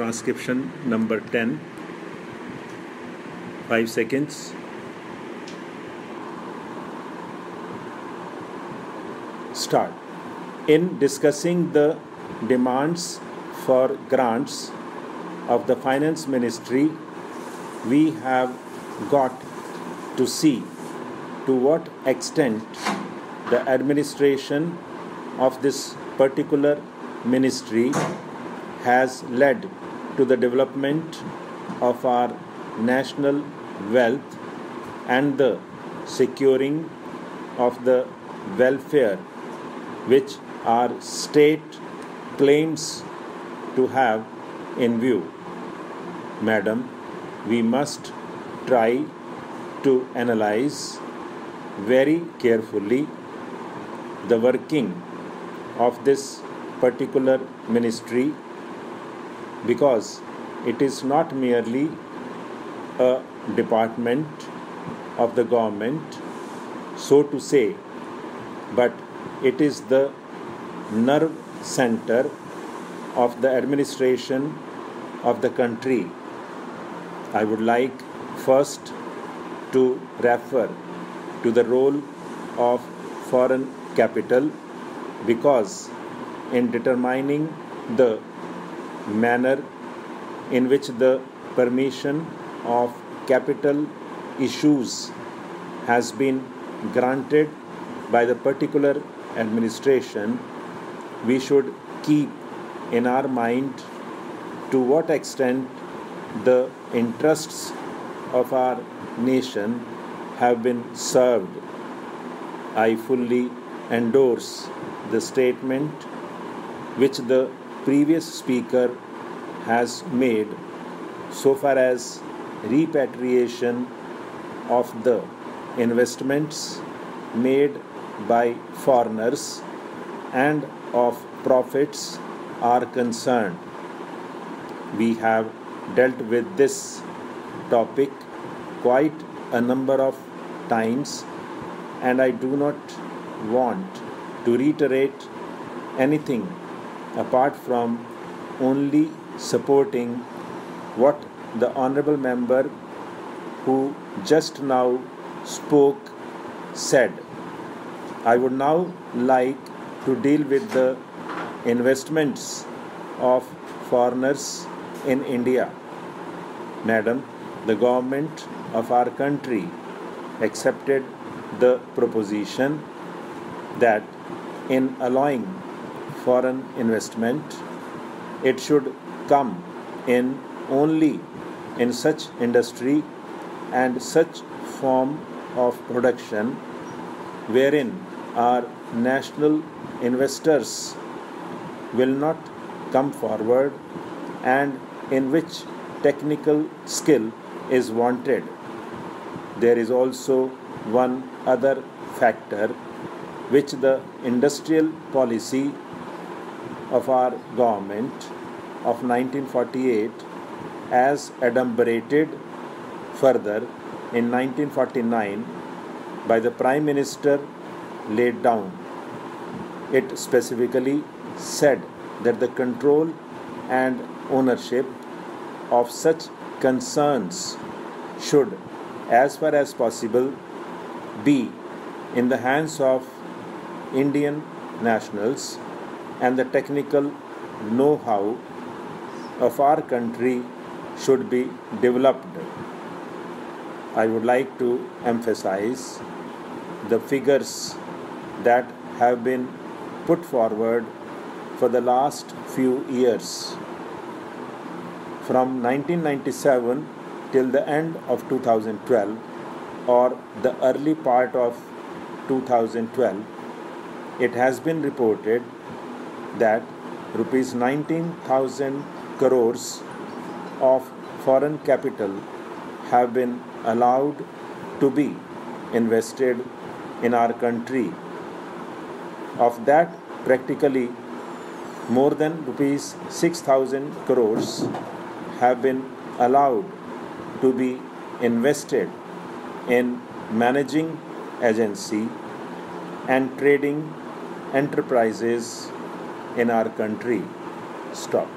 Transcription number 10. 5 seconds. Start. In discussing the demands for grants of the Finance Ministry, we have got to see to what extent the administration of this particular ministry has led to the development of our national wealth and the securing of the welfare which our state claims to have in view. Madam, we must try to analyze very carefully the working of this particular ministry, because it is not merely a department of the government, so to say, but it is the nerve center of the administration of the country. I would like first to refer to the role of foreign capital, because in determining the manner in which the permission of capital issues has been granted by the particular administration, we should keep in our mind to what extent the interests of our nation have been served. I fully endorse the statement which the previous speaker has made so far as repatriation of the investments made by foreigners and of profits are concerned. We have dealt with this topic quite a number of times, and I do not want to reiterate anything apart from only supporting what the honorable member who just now spoke said. I would now like to deal with the investments of foreigners in India. Madam, the government of our country accepted the proposition that in allowing foreign investment, it should come in only in such industry and such form of production wherein our national investors will not come forward and in which technical skill is wanted. There is also one other factor which the industrial policy of our government of 1948 as adumbrated further in 1949 by the Prime Minister laid down. It specifically said that the control and ownership of such concerns should, as far as possible, be in the hands of Indian nationals, and the technical know-how of our country should be developed. I would like to emphasize the figures that have been put forward for the last few years. From 1997 till the end of 2012 or the early part of 2012, it has been reported that rupees 19,000 crores of foreign capital have been allowed to be invested in our country. Of that, practically more than rupees 6,000 crores have been allowed to be invested in managing agency and trading enterprises in our country. Stop.